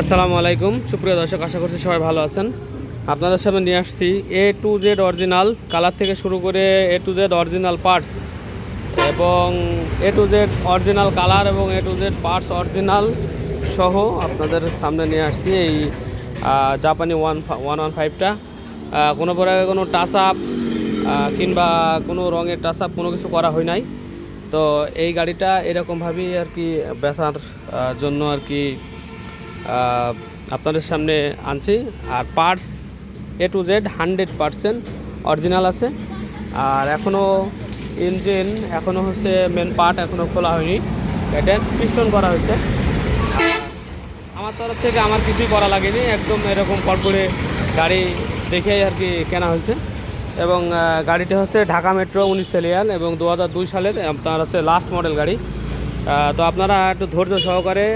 আসসালামু আলাইকুম সুপ্রিয় দর্শক, আশা করছি সবাই ভালো আছেন। আপনাদের সামনে নিয়ে আসছি A to Z original colour থেকে শুরু করে A to Z original parts এবং A to Z original colour এবং A to Z parts original সহ আপনাদের সামনে নিয়ে আসছি এই জাপানি 115টা। কোনো প্রকার কোনো টাচ আপ কিংবা কোনো রঙের টাচ আপ কোনো কিছু করা হয় নাই। তো এই গাড়িটা এরকমভাবেই আর কি বেচার জন্য আর কি আপনাদের সামনে আনছি। আর parts A to Z 100% original আছে। আর এখনও ইঞ্জিন এখনও হচ্ছে মেন পার্ট এখনও খোলা হয়নি, এটা পিস্টন করা হয়েছে। আমার তরফ থেকে আমার কিছুই করা লাগেনি, একদম এরকম করে গাড়ি দেখেই আর কি কেনা হয়েছে। এবং গাড়িটি হচ্ছে ঢাকা মেট্রো 19 সিরিয়াল এবং 2002 সালের আপনার হচ্ছে লাস্ট মডেল গাড়ি। তো আপনারা একটু ধৈর্য সহকারে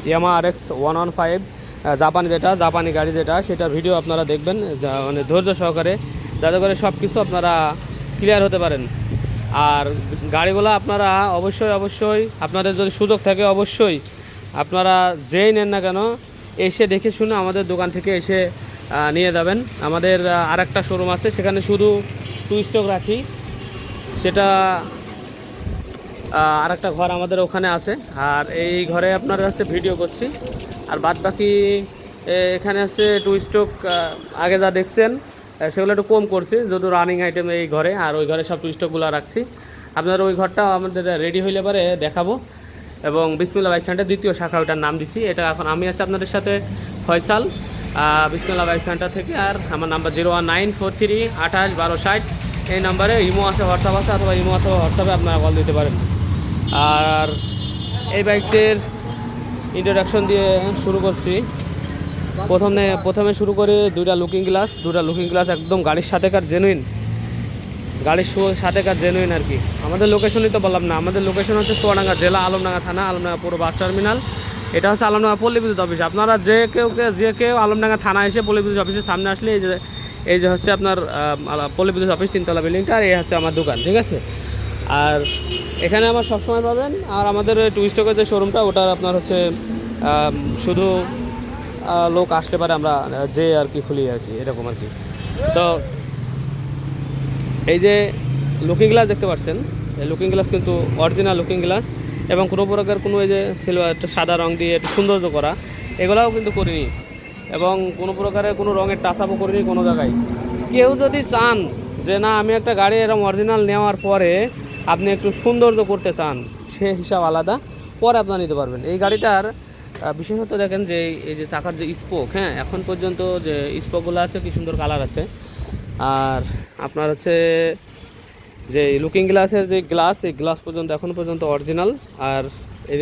ইয়ামাহা RX 115 জাপানি গাড়ি যেটা সেটার ভিডিও আপনারা দেখবেন, মানে ধৈর্য সহকারে, যাতে করে সব কিছু আপনারা ক্লিয়ার হতে পারেন। আর গাড়িগুলো আপনারা অবশ্যই আপনাদের যদি সুযোগ থাকে অবশ্যই আপনারা যেই নেন না কেন এসে দেখে শুনে আমাদের দোকান থেকে এসে নিয়ে যাবেন। আমাদের আরেকটা শোরুম আছে, সেখানে শুধু টু স্টক রাখি, সেটা আরেকটা ঘর আমাদের ওখানে আছে। আর এই ঘরে আপনারা হচ্ছে ভিডিও করছি। আর বাদ বাকি এখানে হচ্ছে টু স্টক আগে যা দেখছেন সেগুলো একটু কম করছি, যেহেতু রানিং আইটেম এই ঘরে। আর ওই ঘরে সব টু স্টকগুলো রাখছি। আপনার ওই ঘরটা আমাদের রেডি হইলে পরে দেখাবো। এবং বিসমিল্লাহ বাইক সেন্টার দ্বিতীয় শাখা, ওটার নাম দিছি। এটা এখন আমি আছি আপনাদের সাথে ফয়সাল বিসমিল্লাহ বাইক সেন্টার থেকে। আর আমার নাম্বার 01943 28 1260। এই নাম্বারে ইমো আছে, হোয়াটসঅ্যাপ আছে, অথবা ইমো অথবা হোয়াটসঅ্যাপে আপনারা কল দিতে পারেন। আর এই বাইকটির ইন্ট্রোডাকশন দিয়ে শুরু করছি। প্রথমে শুরু করে দুইটা লুকিং গ্লাস একদম গাড়ির সাথেকার জেনুইন, আর কি। আমাদের লোকেশনই তো বললাম না, আমাদের লোকেশন হচ্ছে চুয়াডাঙ্গা জেলা, আলমডাঙ্গা থানা, আলমডাঙ্গা পুরো বাস টার্মিনাল। এটা হচ্ছে আলমডাঙ্গা পল্লী বিদ্যুৎ অফিস। আপনারা যে কেউ আলমডাঙ্গা থানা এসে পল্লী বিদ্যুৎ অফিসের সামনে আসলে এই যে হচ্ছে আপনার পল্লী বিদ্যুৎ অফিস 3তলা বিল্ডিংটা, আর এই হচ্ছে আমার দোকান, ঠিক আছে। আর এখানে আমার সবসময় পাবেন। আর আমাদের টু স্টকের যে শোরুমটা, ওটা আপনার হচ্ছে শুধু লোক আসতে পারে, আমরা যে আর কি খুলি আর কি, এরকম আর কি। তো এই যে লুকিং গ্লাস দেখতে পাচ্ছেন, এই লুকিং গ্লাস কিন্তু অরিজিনাল লুকিং গ্লাস, এবং কোনো প্রকার কোনো এই যে সিলভার সাদা রং দিয়ে একটু সৌন্দর্য করা, এগুলাও কিন্তু করিনি। এবং কোনো প্রকারের কোনো রঙের টাচ আপও করিনি কোনো জায়গায়। কেউ যদি চান যে না আমি একটা গাড়ি এরকম অরিজিনাল নেওয়ার পরে আপনি একটু সৌন্দর্য করতে চান, সে হিসাব আলাদা, পরে আপনারা নিতে পারবেন। এই গাড়িটার বিশেষত দেখেন যে এই যে চাকার যে স্পোক, হ্যাঁ, এখন পর্যন্ত যে স্পোকগুলো আছে কি সুন্দর কালার আছে। আর আপনার হচ্ছে যে লুকিং গ্লাসের যে গ্লাস, এই গ্লাস পর্যন্ত এখন পর্যন্ত অরিজিনাল। আর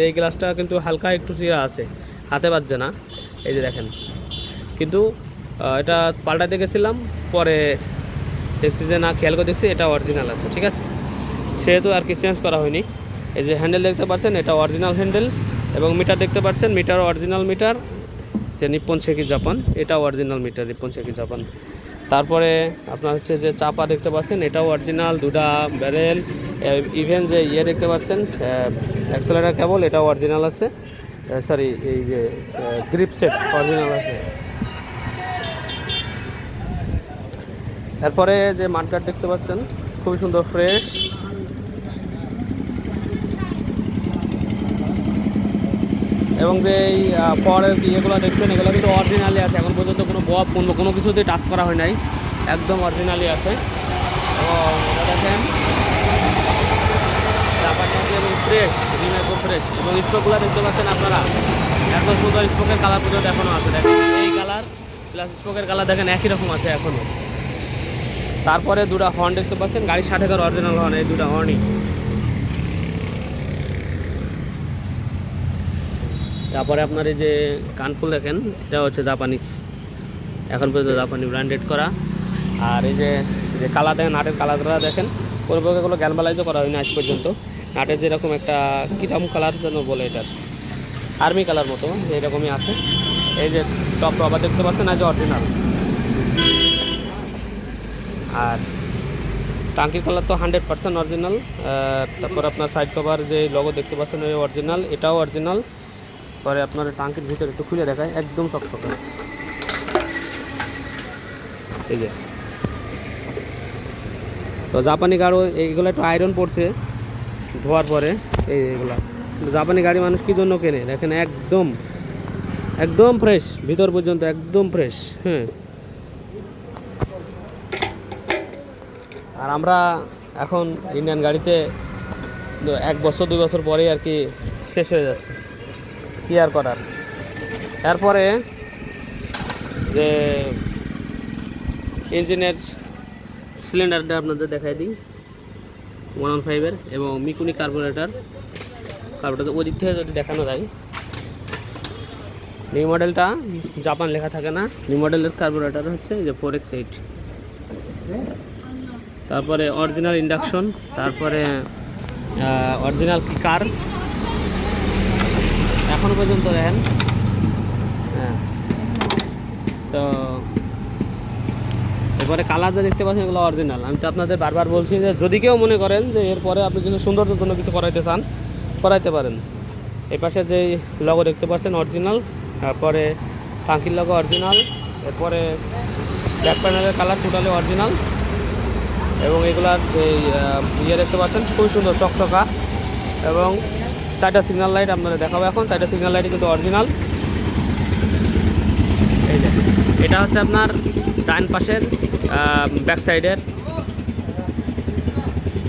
এই গ্লাসটা কিন্তু হালকা একটু চিরা আছে, হাতে বাজছে না, এই যে দেখেন। কিন্তু এটা পাল্টাতে গেছিলাম, পরে দেখছি যে না, খেয়াল করে দেখছি এটা অরিজিনাল আছে, ঠিক আছে। সেহেতু আর কি চেঞ্জ করা হয়নি। এই যে হ্যান্ডেল দেখতে পাচ্ছেন, এটা অরিজিনাল হ্যান্ডেল। এবং মিটার দেখতে পাচ্ছেন, মিটার অরিজিনাল মিটার, যে নিপ্পন সেকি জাপান, এটা অরিজিনাল মিটার নিপ্পন সেকি জাপান। তারপরে আপনার হচ্ছে যে চাপা দেখতে পাচ্ছেন, এটাও অরিজিনাল, দুটা ব্যারেল, ইভেন যে দেখতে পাচ্ছেন অ্যাক্সেলারেটর কেবল, এটাও অরিজিনাল আছে। সরি, এই যে গ্রিপ সেট অরিজিনাল আছে। এরপরে যে মাঠগার্ড দেখতে পাচ্ছেন, খুবই সুন্দর ফ্রেশ। এবং যে এই পরের ইয়েগুলো দেখছেন, এগুলো কিন্তু অরিজিনালি আছে, এখন পর্যন্ত কোনো বব কোনো কিছুতেই টাচ করা হয় নাই, একদম অরিজিনালি আছে। এবং এটা দেখেন এবং ফ্রেশ, একদম ফ্রেশ। এবং স্পোকগুলো দেখতে পাচ্ছেন আপনারা, একদম সুন্দর স্পোকের কালার পর্যন্ত এখনও আছে, দেখেন এই কালার প্লাস স্পোকের কালার দেখেন একই রকম আছে এখনও। তারপরে দুটা হর্ন দেখতে পাচ্ছেন, গাড়ির 60 অরিজিনাল হর্ন, এই দুটা হর্নই। তারপরে আপনার এই যে কানফুল দেখেন, এটা হচ্ছে জাপানিজ, এখন পর্যন্ত জাপানি ব্র্যান্ডেড করা। আর এই যে কালার দেখেন, নাটের কালারটা দেখেন, কোনো প্রকারগুলো গ্যালভালাইজও করা হয়নি আজ পর্যন্ত। নাটের যেরকম একটা কীরকম কালার যেন বলে, এটার আর্মি কালার মতো এইরকমই আছে। এই যে টপ রবার দেখতে পাচ্ছেন, আজ অরিজিনাল। আর টাঙ্কির কালার তো 100% অরিজিনাল। তারপর আপনার সাইড কভার যে লগো দেখতে পাচ্ছেন, ওই অরিজিনাল, এটাও অরিজিনাল। পরে আপনার টাঙ্কির ভিতরে একটু খুলে দেখায়, একদম চকচকে। এই যে তো জাপানি গাড়ি এইগুলো একটু আয়রন পড়ছে ধোয়ার পরে, এইগুলা জাপানি গাড়ি মানুষ কী জন্য কেনে দেখেন, একদম একদম ফ্রেশ, ভিতর পর্যন্ত একদম ফ্রেশ। হ্যাঁ, আর আমরা এখন ইন্ডিয়ান গাড়িতে 1 বছর 2 বছর পরেই আর কি শেষ হয়ে যাচ্ছে, কী আর করার। এরপরে যে ইঞ্জিনের সিলিন্ডারটা আপনাদের দেখাই দিই, 115-এর এবং মিকুনি কার্বোরেটর ওই দিক থেকে যদি দেখানো যায়, নিউ মডেলটা জাপান লেখা থাকে না, নিউ মডেলের কার্বোরেটর হচ্ছে যে 4X8। তারপরে অরিজিনাল ইন্ডাকশন, তারপরে অরিজিনাল কিকার এখনো পর্যন্ত দেখেন। হ্যাঁ, তো এরপরে কালার যা দেখতে পাচ্ছেন এগুলো অরিজিনাল। আমি তো আপনাদের বারবার বলছি যে যদি কেউ মনে করেন যে এরপরে আপনি কিছু সৌন্দর্যের জন্য কিছু করাইতে চান, করাইতে পারেন। এই পাশে যে লগো দেখতে পাচ্ছেন অরিজিনাল, তারপরে টাঙ্কির লগো অরিজিনাল, এরপরে ব্যাক প্যানেলের কালার টোটালি অরিজিনাল, এবং এগুলার যে ইয়ে দেখতে পাচ্ছেন খুবই সুন্দর চকচকা, এবং 4টা সিগন্যাল লাইট আপনাদের দেখাবো এখন। 4টা সিগন্যাল লাইট কিন্তু অরিজিনাল। এই যে এটা হচ্ছে আপনার ডান পাশের ব্যাক সাইডের,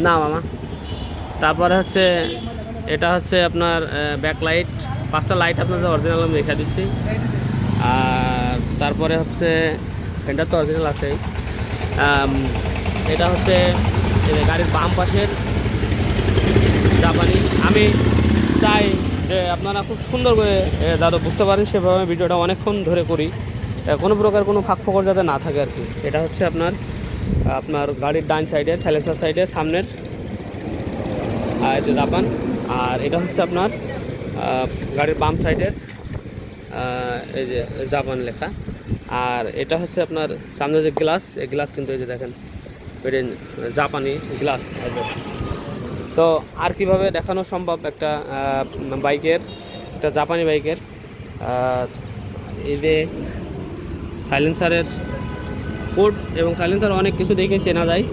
না মামা। তারপরে হচ্ছে এটা হচ্ছে আপনার ব্যাক লাইট, 5টা লাইট আপনাদের অরিজিনাল আমি দেখা দিচ্ছি। আর তারপরে হচ্ছে এটা তো অরিজিনাল আছেই। এটা হচ্ছে গাড়ির বাম পাশের জাপানি। আমি চাই যে আপনারা খুব সুন্দর করে যাতে বুঝতে পারেন সেভাবে ভিডিওটা অনেকক্ষণ ধরে করি, কোনো প্রকার কোনো ফাঁক ফোকর যাতে না থাকে আর কি। এটা হচ্ছে আপনার গাড়ির ডান সাইডের সাইলেন্সার সাইডের সামনের যে জাপান, আর এটা হচ্ছে আপনার গাড়ির বাম সাইডের এই যে জাপান লেখা। আর এটা হচ্ছে আপনার সামনে যে গ্লাস, এই গ্লাস কিন্তু এই যে দেখেন জাপানি গ্লাস আছে। তো আর কিভাবে দেখানো সম্ভব একটা বাইকের, একটা জাপানি বাইকের এই যে সাইলেন্সারের কোড এবং সাইলেন্সার অনেক কিছু দেখে চেনা যায়,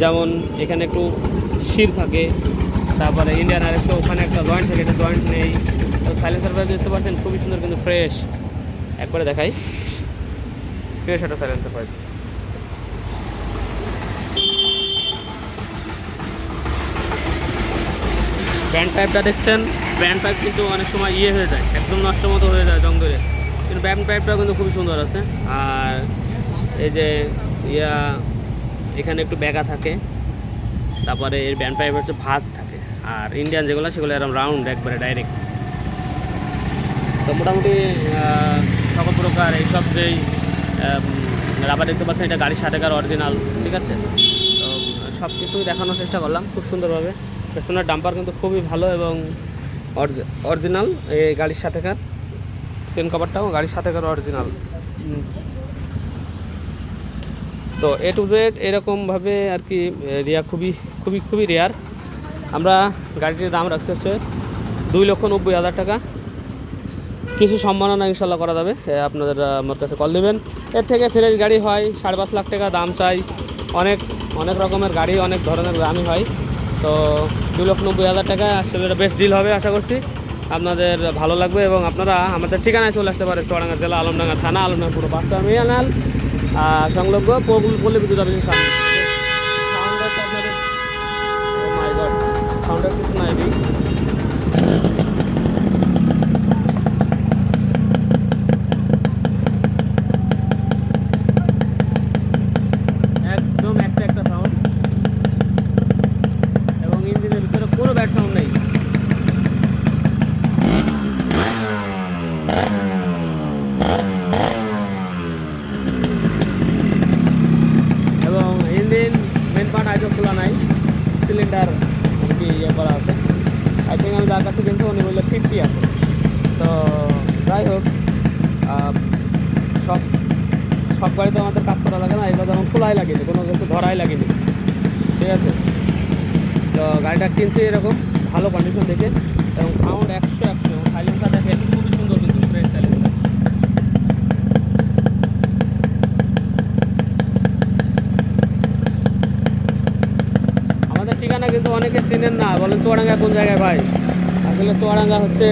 যেমন এখানে একটু শির থাকে, তারপরে ইন্ডিয়ান আরএক্স ওখানে একটা জয়েন্ট থাকে, এটা জয়েন্ট নেই। তো সাইলেন্সার পাইপ দেখতে পাচ্ছেন খুবই সুন্দর কিন্তু ফ্রেশ, একবারে দেখাই ফ্রেশ একটা সাইলেন্সার পাইপ। ব্যান্ড পাইপটা দেখছেন, ব্যান্ড পাইপ কিন্তু অনেক সময় ইয়ে হয়ে যায়, একদম নষ্ট মতো হয়ে যায় জং ধরে, কিন্তু ব্যান্ড পাইপটাও কিন্তু খুবই সুন্দর আছে। আর এই যে এখানে একটু ব্যাগা থাকে, তারপরে এর ব্যান্ড পাইপ হচ্ছে ভাঁজ থাকে, আর ইন্ডিয়ান যেগুলো সেগুলো এরকম রাউন্ড একবারে ডাইরেক্ট। তো মোটামুটি সকল প্রকার এইসব যেই রাবার দেখতে পাচ্ছেন এটা গাড়ির 60 অরিজিনাল, ঠিক আছে। তো সব কিছুই দেখানোর চেষ্টা করলাম খুব সুন্দরভাবে। পেছনের ডাম্পার কিন্তু খুবই ভালো এবং অরিজিনাল, এই গাড়ির 60 চেন কভারটাও গাড়ির 60 অরিজিনাল। তো A to Z এরকমভাবে আর কি রিয়া খুবই খুবই খুবই রেয়ার। আমরা গাড়িটির দাম রাখছি হচ্ছে 2,90,000 টাকা। কিছু সম্মাননা ইনশাল্লাহ করা যাবে, আপনাদের আমার কাছে কল দেবেন। এর থেকে ফ্রেশ গাড়ি হয় 5.5 লাখ টাকা দাম চাই, অনেক অনেক রকমের গাড়ি অনেক ধরনের দামই হয়। তো 2,90,000 টাকা আসলে এটা বেস্ট ডিল হবে, আশা করছি আপনাদের ভালো লাগবে। এবং আপনারা আমাদের ঠিকানায় চলে আসতে পারেন, চুয়াডাঙ্গা জেলা আলমডাঙ্গা থানা, আলমডাঙ্গা পুরো 5 টার্মিনাল সংলগ্ন পল্লী বিদ্যুৎ অফিসের সামনে। সাউন্ডের কিছু নাই, একদম একটা সাউন্ড, এবং ইঞ্জিনের ভিতরে কোনো ব্যাড সাউন্ড নেই। এবং ইঞ্জিন মেন পার্ট আইজো খোলা নাই, সিলিন্ডার আর কি ইয়ে করা আছে। আই থিঙ্ক আমি যার কাছে কিনছি উনি বললে 50 আছে। তো যাই হোক, সব গাড়িতে আমাদের কাজ করা লাগে না, এগুলো যেমন খোলাই লাগেনি, কোনো কিছু ধরাই লাগেনি, ঠিক আছে। তো গাড়িটা কিনছি এরকম ভালো কন্ডিশন দেখে, এবং সাউন্ড 100 এবং সাইলেন্সার দেখে খুবই সুন্দর। চিনেন না, বলেন চুয়াডাঙ্গা কোন জায়গায় ভাই? আসলে চুয়াডাঙ্গা হচ্ছে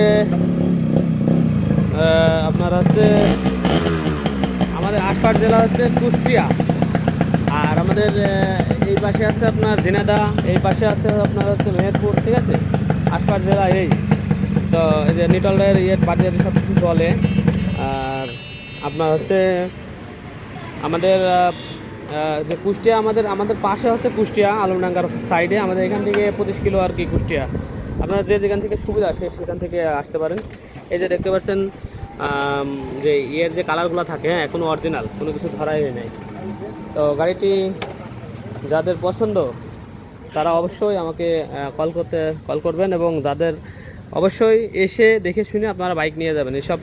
আপনার হচ্ছে আমাদের আশপাশ জেলা হচ্ছে কুষ্টিয়া, আর আমাদের এই পাশে আছে আপনার ঝিনাইদহ, এই পাশে আছে আপনার হচ্ছে মেহেরপুর, ঠিক আছে? আশপাশ জেলা এই তো এই যে নিটলের বাজারে সব কিছু চলে। আর আপনার হচ্ছে আমাদের যে কুষ্টিয়া, আমাদের পাশে হচ্ছে কুষ্টিয়া আলমডাঙ্গার সাইডে, আমাদের এখান থেকে 25 কিলো আর কি কুষ্টিয়া। আপনারা যে যেখান থেকে সুবিধা সেখান থেকে আসতে পারেন। এই যে দেখতে পাচ্ছেন যে যে কালারগুলো থাকে, হ্যাঁ এখনও অরিজিনাল, কোনো কিছু ধরাই নেই। তো গাড়িটি যাদের পছন্দ তারা অবশ্যই আমাকে কল করবেন, এবং যাদের অবশ্যই এসে দেখে শুনে আপনারা বাইক নিয়ে যাবেন। এসব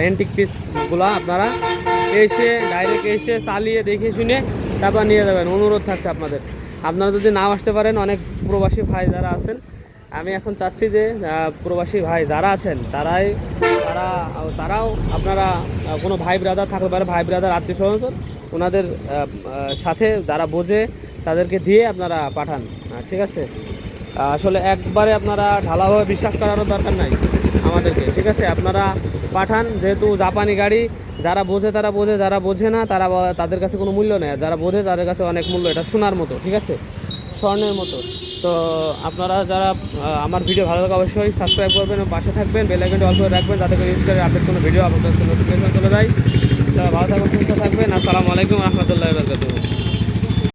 অ্যান্টিক পিসগুলো আপনারা ডাইরেক্ট এসে চালিয়ে দেখে শুনে তারপর নিয়ে যাবেন। অনুরোধ থাকছে আপনারা যদি নাও আসতে পারেন, অনেক প্রবাসী ভাই যারা আছেন, আমি এখন চাচ্ছি যে প্রবাসী ভাই যারা আছেন তারাও আপনারা কোনো ভাই ব্রাদার থাকতে পারে, ভাই ব্রাদার আত্মীয় স্বজন ওনাদের সাথে যারা বোঝে তাদেরকে দিয়ে আপনারা পাঠান, ঠিক আছে? আসলে একবারে আপনারা ঢালাভাবে বিশ্বাস করারও দরকার নাই আমাদেরকে, ঠিক আছে? আপনারা পাঠান, যেহেতু জাপানি গাড়ি, যারা বোঝে তারা বোঝে, যারা বোঝে না তাদের কাছে কোনো মূল্য নেই, যারা বোঝে তাদের কাছে অনেক মূল্য। এটা সোনার মতো, ঠিক আছে? স্বর্ণের মতো। তো আপনারা যারা আমার ভিডিও ভালো লাগে অবশ্যই সাবস্ক্রাইব করবেন এবং পাশে থাকবেন, বেল আইকনটি অল করে রাখবেন যাতে করে ইউজ আপডেট কোনো ভিডিও আপনাদের নোটিফিকেশন চলে যায়। তো ভালো থাকবেন, সুস্থ থাকবেন। আসসালামু আলাইকুম রহমতুল্লাহি ওয়া বারাকাতুহু।